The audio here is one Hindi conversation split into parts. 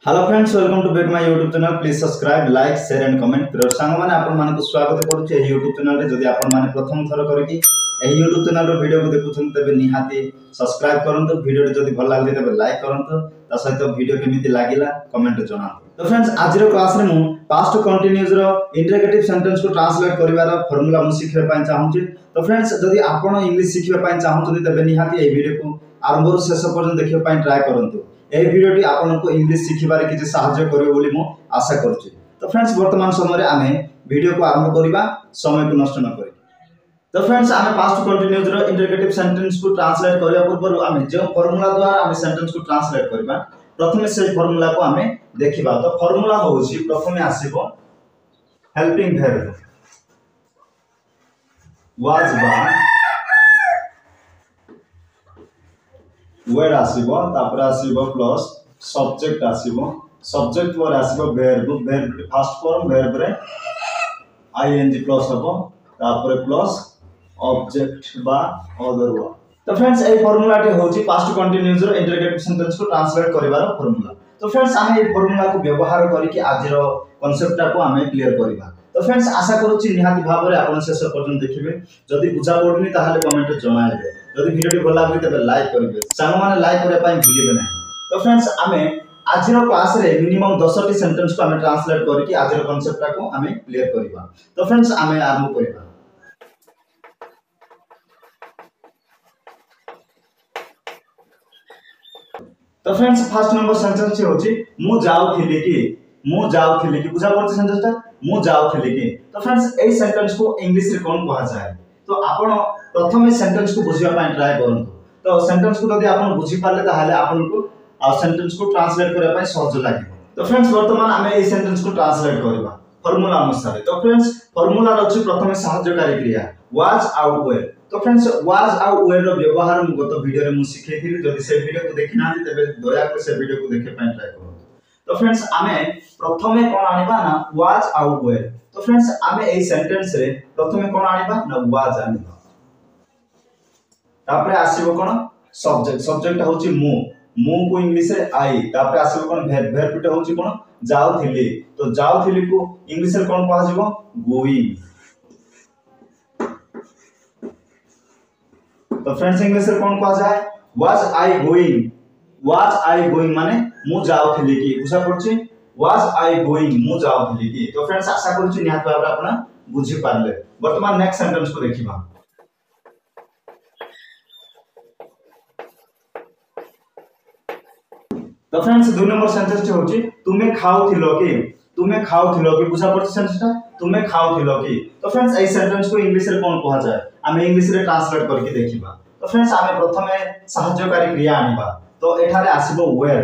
Hello friends, welcome to back my YouTube channel. Please subscribe, like, share and comment. प्रिय सांग माने आपन मान को स्वागत करूची ए यूट्यूब चैनल रे। जदि आपन माने प्रथम थर करके ए यूट्यूब चैनल रो वीडियो को देखुछन तबे निहाती सब्सक्राइब करंतु। वीडियो जदि भल लागले तबे लाइक करंतु। ता सहित वीडियो केमिति लागिला कमेंट जणातु। तो फ्रेंड्स, आज रो क्लास रे मु पास्ट कंटीन्यूअस रो इंटरोगेटिव सेंटेंस को ट्रांसलेट करिवार फार्मूला मु सिखै पय चाहूची। तो फ्रेंड्स, जदि आपन इंग्लिश सिखै पय चाहूछन तबे निहाती ए वीडियो को आरंभ रो शेष पर्यंत देखियो पय ट्राई करंतु। ए वीडियोटी आपनको इंग्लिश शिखिबारे किछि सहाय्य करियो बोली मु आशा करूछि। तो फ्रेंड्स, वर्तमान समय रे आमे वीडियो को आरंभ करिबा, समय को नष्ट न करि। तो फ्रेंड्स, आमे पास्ट कंटीन्यूअस रो इंटरोगेटिव सेंटेंस को ट्रांसलेट करिया पूर्व आमे जे फार्मूला द्वारा आमे सेंटेंस को ट्रांसलेट करिबा, प्रथमे से फार्मूला को आमे देखिबा। तो फार्मूला होउछि प्रथमे आसीबो हेल्पिंग वर्ब वाज बा वर्ड आसीबो, तापर आसीबो प्लस सब्जेक्ट आसीबो, सब्जेक्ट पर आसीबो verb, verb first form verb रे आईएनजी प्लस हबो, तापर प्लस ऑब्जेक्ट बा अदर वर्ब। तो फ्रेंड्स, ए फार्मूला टे होची पास्ट कंटीन्यूअस रो इंटरोगेटिव सेंटेंस को ट्रांसलेट करिवार फार्मूला। तो फ्रेंड्स, आमे ए फार्मूला को व्यवहार करिकि आज रो कांसेप्ट को आमे क्लियर करिबा। तो फ्रेंड्स, आशा करूची निहाती भाबरे आपण शेष पर्यंत देखिबे। जदि बुझा पडुनी ताहाले कमेंट रे जणाइबे। जदि वीडियो भल लागले तबे लाइक करिवे। सांग माने लाइक करे पय भूलिबे नै। तो फ्रेंड्स, आमे आज रो क्लास रे मिनिमम 10 टी सेंटेंस को आमे ट्रांसलेट करिकि आज रो कांसेप्ट को आमे क्लियर करिबा। तो फ्रेंड्स, आमे आरंभ करिबा। तो फ्रेंड्स, फर्स्ट नंबर सेंटेंस होची मु जाउथिली कि बुझा पड़छ सेंटेंस ता मु जाउथिली कि। तो फ्रेंड्स, ए सेंटेंस को इंग्लिश रे कोन कहा जाय। तो आपण प्रथमे सेंटेंस को बुझिया पय ट्राई करंतु। तो सेंटेंस को जदि आपण बुझि पाले ताहाले आपण को आ सेंटेंस को ट्रांसलेट करे पय सहज लागिबो। तो फ्रेंड्स, वर्तमान आमे ए सेंटेंस को ट्रांसलेट करबा फार्मूला अनुसार। तो फ्रेंड्स, फार्मूला रछि प्रथमे सहायकारी क्रिया वाज आउ वेयर। तो फ्रेंड्स, वाज आउ वेयर रो व्यवहार मु गत वीडियो रे मु सिखेथिली। जदि से वीडियो को देखिना तबे दया कर से वीडियो को देखे पय ट्राई करो। तो फ्रेंड्स, आमे प्रथमे कोन आनिबा ना वाज आउ वेयर। तो फ्रेंड्स, आमे ए सेंटेंस रे प्रथमे कोन आनिबा ना वाज आनिबा, तापरे आसीबो कोन सब्जेक्ट। सब्जेक्ट होची मु को इंग्लिश रे आई, तापरे आसीबो कोन वर्ब। वर्ब टा होची कोन जाउथिली। तो जाउथिली को इंग्लिश रे कोन कहै जिवो गोइंग। तो फ्रेंड्स, इंग्लिश रे कोन कहै जाय was I going. Was I going माने मु जाउथिली कि। बुझा पड़छि वाज आई गोइंग मु जाउथिली कि। तो फ्रेंड्स, आशा करूछि निहात भाबरे आपण बुझि पारले। वर्तमान नेक्स्ट सेंटेंस को देखिबा। तो फ्रेंड्स, 2 नंबर सेंटेंस होची तुमे खाउथिलो कि। बुझा पड़छ सेंटेंस ता तुमे खाउथिलो कि। तो फ्रेंड्स, ए सेंटेंस को इंग्लिश रे कोन कहा जाय, आमे इंग्लिश रे ट्रांसलेट करके देखिबा। तो फ्रेंड्स, आमे प्रथमे सहायकारी क्रिया आनिबा। तो एठारे आसीबो वेयर,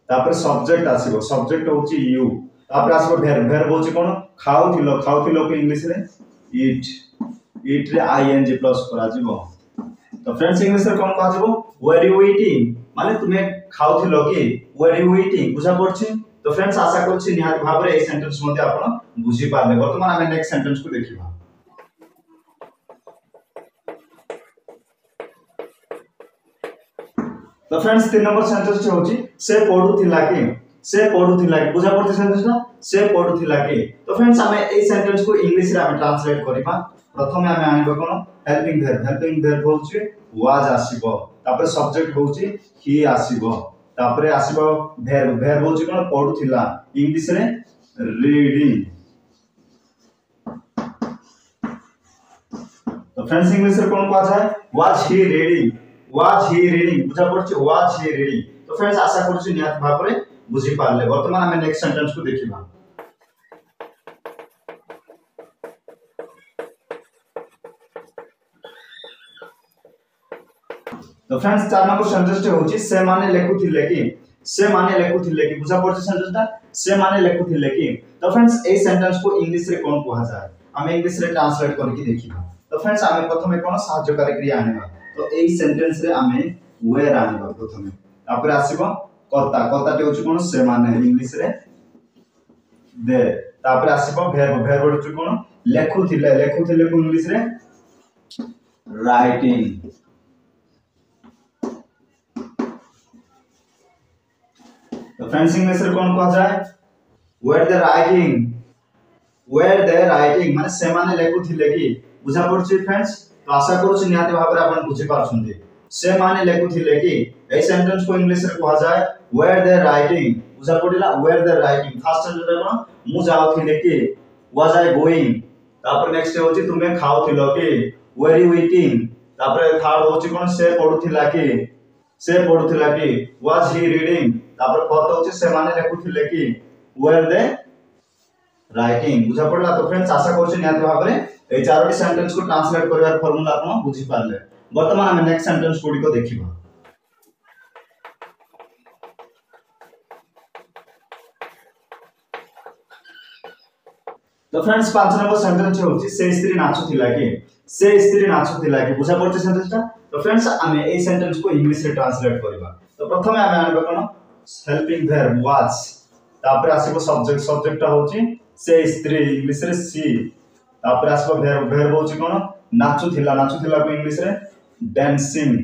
तापर सब्जेक्ट आसीबो, सब्जेक्ट होची यू, तापर आसीबो वर्ब। वर्ब होची कोन खाउथिलो को इंग्लिश रे ईट रे आईएनजी प्लस करा जिवो। तो फ्रेंड्स, इंग्लिश रे कोन कहा जिवो वर यू ईटिंग माने तुमे खाउथिलो कि वर यू ईटिंग। बुझा पड़छि। तो फ्रेंड्स, आशा करछि निहात भाबरे ए सेंटेंस मध्ये आपण बुझि पारले। वर्तमान आमे नेक्स्ट सेंटेंस को देखिबा। तो फ्रेंड्स, 3 नंबर सेंटेंस होची से पढुथिला कि। बुझा पड़छि सेंटेंस ना से पढुथिला कि। तो फ्रेंड्स, आमे ए सेंटेंस को इंग्लिश रे आमे ट्रांसलेट करिबा। प्रथमे आमे आनिबो कोन हेल्पिंग वर्ब। हेल्पिंग वर्ब होची वाज आसीबो, तापर सब्जेक्ट होची ही आसीबो, तापर आसीबो वर्ब। वर्ब होची कोन पढुथिला, इंग्लिश रे रीडिंग। तो फ्रेंड्स, इंग्लिश रे कोन कहा जाय वाज ही रीडिंग। बुझा पड़छि वाज ही रीडिंग। तो फ्रेंड्स, आशा करूछि निहात भाबरे बुझि पारले। वर्तमान आमे नेक्स्ट सेंटेंस को देखिबा। तो फ्रेंड्स, 4 नंबर सेंटेंस होची से माने लेखुथिले कि। बुझा पड़छि सेंटेंस ता से माने लेखुथिले कि। तो फ्रेंड्स, ए सेंटेंस को इंग्लिश रे कोन कहा जाय, आमे इंग्लिश रे ट्रांसलेट करके देखिबा। तो फ्रेंड्स, आमे प्रथमे कोन सहायकारी क्रिया आनिबा। तो ए सेंटेंस रे आमे वेयर आनिबा प्रथमे, तापर आसीबो कर्ता टे होची कोन से माने इंग्लिश रे दे, तापर आसीबो वर्ब। वर्ब होची कोन लेखुथिले को इंग्लिश रे राइटिंग। तो फ्रेंड्स इंग्लिश रे कोन कह जाय वेयर द राइटिंग माने से माने लेखुथिले कि बुझा पड़छि फ्रेंड्स। तो आशा करू निहाती भाबरे आपण बुझि पाछुंती से माने लेखुथिले कि ए सेंटेंस को इंग्लिश रे कह जाय वेयर द राइटिंग बुझा पड़िला were they writing first sentence कोन मु जाउथिले कि वाज आई गोइंग तापर नेक्स्ट होची तुमे खाउथिलो कि वेर यू ईटिंग तापर थर्ड होची कोन से पढुथिला कि वाज ही रीडिंग तापर फोर्थ होची से माने लेखुथिले कि वेयर दे राइटिंग बुझा पड़ला। तो फ्रेंड्स आशा करछु निहाती भाबरे ए चारोटी सेंटेंस को ट्रांसलेट करबार फार्मूला आपण बुझि पारले। वर्तमान हम नेक्स्ट सेंटेंस गुडी को देखिबा। तो फ्रेंड्स 5 नंबर सेंटेंस होची से स्त्री नाचुथिला कि बुझा पड़छ सेंटेंस ता। तो फ्रेंड्स हमें ए सेंटेंस को इंग्लिश रे ट्रांसलेट करबा। तो प्रथमे हमें आनबा कोन हेल्पिंग वर्ब वाज तापर आसीबो सब्जेक्ट होची से स्त्री इंग्लिश रे सी तापर आसीबो वर्ब होची कोन नाचुथिला को इंग्लिश रे डांसिंग।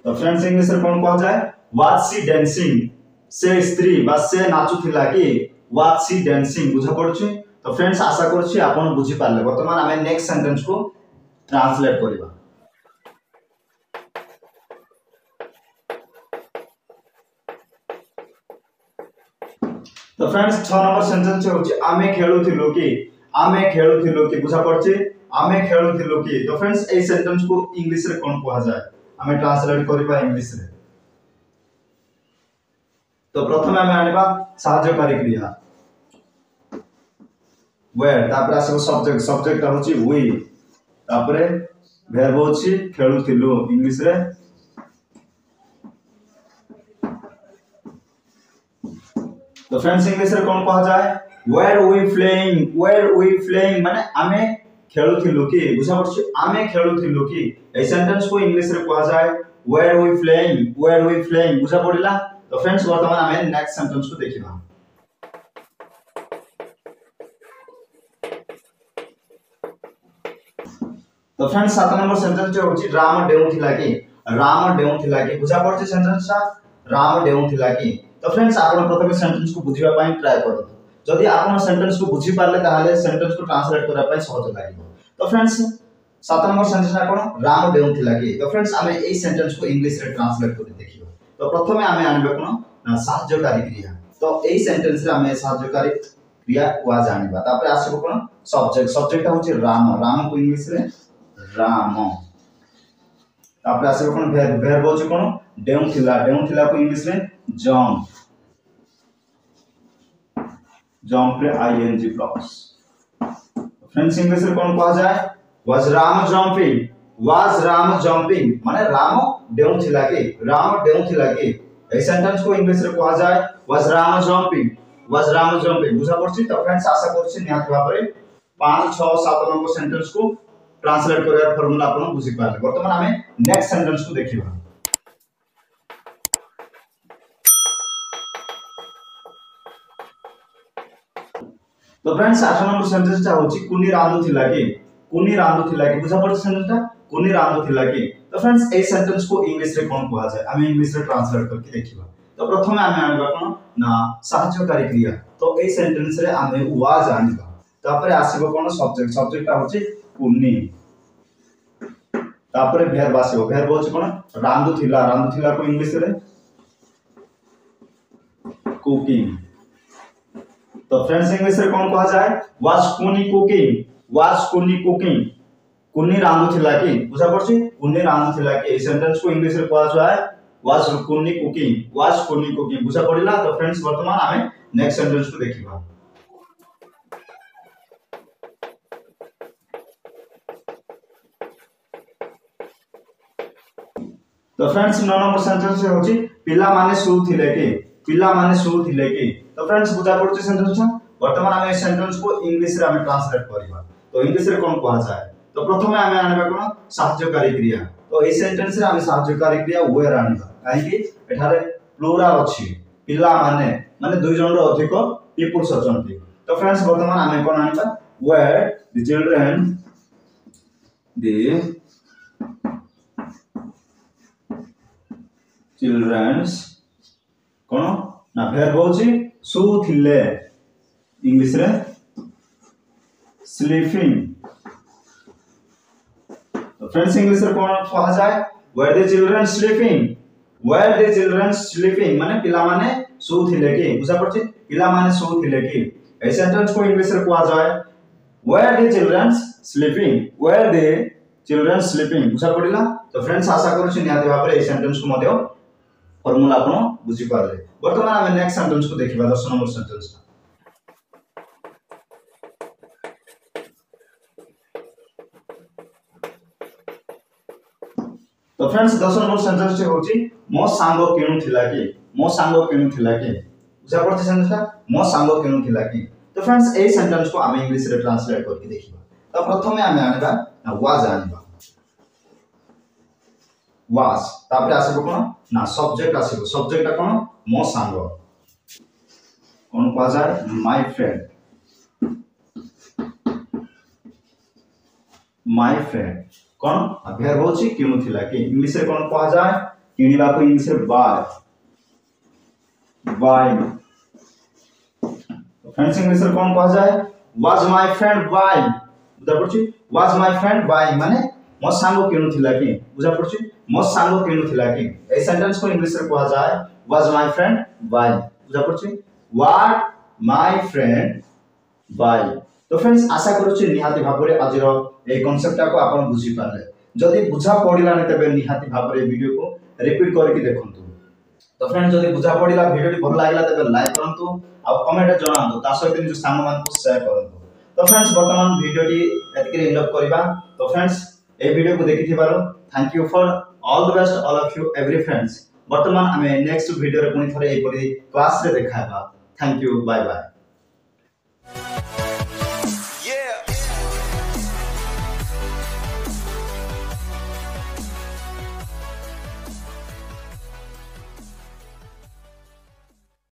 तो फ्रेंड्स इंग्लिश रे कोन कह जाय वाज सी डांसिंग से स्त्री बा से नाचुथिला कि वाज सी डांसिंग बुझा पड़छ। तो फ्रेंड्स आशा करछि आपण बुझि पारले। वर्तमान हमें नेक्स्ट सेंटेंस को ट्रांसलेट करबा। तो फ्रेंड्स 6 नंबर सेंटेंस होछि आमे खेलुथिलो कि बुझा पड़छि आमे खेलुथिलो कि। तो फ्रेंड्स ए सेंटेंस को इंग्लिश रे कोन कहा जाय हमें ट्रांसलेट करबा इंग्लिश रे। तो प्रथमे हमें आनिबा सहायकारी क्रिया वेयर तापर आसो सब्जेक्ट होछि वी तापर वर्ब होछि खेलुथिलो इंग्लिश रे। तो फ्रेंड्स इंग्लिश रे कोन कहा जाय वेयर वी प्लेइंग माने आमे खेलुथिलो कि बुझा पड़छि आमे खेलुथिलो कि। ए सेंटेंस को इंग्लिश रे कहा जाय वेयर वी प्लेइंग बुझा पड़िला। तो फ्रेंड्स वर्तमान हमें नेक्स्ट सेंटेंस को देखिबा। तो फ्रेंड्स 7 नंबर सेंटेंस होछि राम डेउथिला कि बुझा पड़छि सेंटेंस सा राम डेउथिला कि। तो फ्रेंड्स आपण प्रथमे सेंटेंस को बुझिबा पई ट्राई करत जदि आपण सेंटेंस को बुझि पारले ताहाले सेंटेंस को ट्रांसलेट करा पई सहज लागिबो। तो फ्रेंड्स 7 नंबर सेंटेंस कोन राम डेउथिला कि। तो फ्रेंड्स हमें ए सेंटेंस को इंग्लिश रे ट्रांसलेट करि देखिबो। तो प्रथमे हमें आनिबा कोन ना सहायकारी क्रिया। तो ए सेंटेंस रे हमें सहायकारी क्रिया वा जानिबा तापर आसीबो कोन सब्जेक्ट होछि राम को इंग्लिश रे राम तापर आसीबो कोन वर्ब होछि कोन डेउथिला को इंग्लिश रे जंप रे आईएनजी प्लस। फ्रेंड्स इंग्लिश रे कोन कहा जाय वाज राम जंपिंग माने राम डेउथिला कि। ए सेंटेंस को इंग्लिश रे कहा जाय वाज राम जंपिंग बुझा पड़छि। तो फ्रेंड्स आशा करछि निहाती भाबरे 5 6 7 नंबर सेंटेंस को ट्रांसलेट करबार फार्मूला आपण बुझि पारले। वर्तमान हमें नेक्स्ट सेंटेंस को देखिबा। तो फ्रेंड्स 8 नंबर सेंटेंस ता होछि कुनी रांधुथिला कि बुझा पड़छि सेंटेंस ता कुनी रांधुथिला कि। तो फ्रेंड्स ए सेंटेंस को इंग्लिश रे कोन कहा जाय हमें इंग्लिश रे ट्रांसलेट करके देखिबा। तो प्रथमे हमें आनिबा कोन ना सहायकारी क्रिया। तो ए सेंटेंस रे हमें वाज आनिबा तापर आसीबो कोन सब्जेक्ट होछि कुनी तापर वर्ब आसीबो वर्ब होछि कोन रांधुथिला को इंग्लिश रे कुकिंग। तो फ्रेंड्स इंग्लिश रे कोन कहा जाय वाज कुनी कुकिंग कुनी रांधुथिला कि बुझा पड़छि कुनी रांधुथिला कि। ए सेंटेंस को इंग्लिश रे कहा जाय वाज कुनी कुकिंग बुझा पड़िला। तो फ्रेंड्स वर्तमान हमें नेक्स्ट सेंटेंस को देखिबा। तो फ्रेंड्स 9 नंबर सेंटेंस होछि पिला माने सुउथिले कि। तो फ्रेंड्स बुझा पड़छि सेंटेंस वर्तमान हमें सेंटेंस को इंग्लिश रे हमें ट्रांसलेट करबा। तो इंग्लिश रे कोन कहा जाय तो प्रथमे हमें आनिबा कोन सहायकारी क्रिया। तो ए सेंटेंस रे हमें सहायकारी क्रिया वेयर आनिबा काहे कि एठारे प्लुराल अछि पिला माने दुई जन रो अधिक पीपल्स अछंती। तो फ्रेंड्स वर्तमान हमें कोन आनिबा वेयर द चिल्ड्रन चिल्ड्रन्स कौन ना verb होची सुथिले इंग्लिश रे sleeping तो फ्रेंड्स इंग्लिश रे कौन कहा जाए were the children sleeping माने पिला माने सोथिले कि बुझा पड़छि पिला माने सोथिले कि ए सेंटेंस को इंग्लिश रे कहा जाए were the children sleeping बुझा पड़िला तो फ्रेंड्स आशा करू छी निहाती भाबरे ए सेंटेंस को मध्य फॉर्मूला आपण बुझी पाले वर्तमान हम नेक्स्ट सेंटेंस को देखिबा 10 नंबर सेंटेंस तो फ्रेंड्स 10 नंबर सेंटेंस टे होची मो सांगो केनु थिला कि बुझा पड़छि सेंटेंस मो सांगो केनु थिला कि तो फ्रेंड्स ए सेंटेंस को हम इंग्लिश रे ट्रांसलेट करके देखिबा तो प्रथमे हम आनिबा वाज आनिबा वाज तापर आसीबो कोन ना सब्जेक्ट आसीबो सब्जेक्ट कोन मो सांगो कोन कहा जाय माय फ्रेंड कोन अभ्यार होची किनु थिला कि इंग्लिश रे कोन कहा जाय किनिबा को इंग्लिश रे बाय फ्रेंड्स इंग्लिश रे कोन कहा जाय वाज माय फ्रेंड बाय बुझा पड़छि वाज माय फ्रेंड बाय माने मो सांगो किनु थिला कि बुझा पड़छि मो सांगो किनु थिला कि ए सेंटेंस को इंग्लिश रे कहा जाय वाज माय फ्रेंड बाय बुझा पड़छि व्हाट माय फ्रेंड बाय तो फ्रेंड्स आशा करू छी निहाती भाबरे आजिरो ए कांसेप्ट को आपण बुझी पाले जदी बुझा पडिला ने तबे निहाती भाबरे वीडियो को रिपीट करके देखंतु तो फ्रेंड्स जदी बुझा पडिला वीडियो भल लागला तबे लाइक करंतु आ कमेंट रे जणांतु ता सहित जो सांग मान को शेयर करंतु तो फ्रेंड्स वर्तमान वीडियो टी एतके एंड अप करबा तो फ्रेंड्स ए वीडियो को देखिथिबारो thank you for all the best all of you every friends वर्तमान हमें नेक्स्ट वीडियो रे पुनी थरे ए परि क्लास रे देखाबा थैंक यू बाय बाय।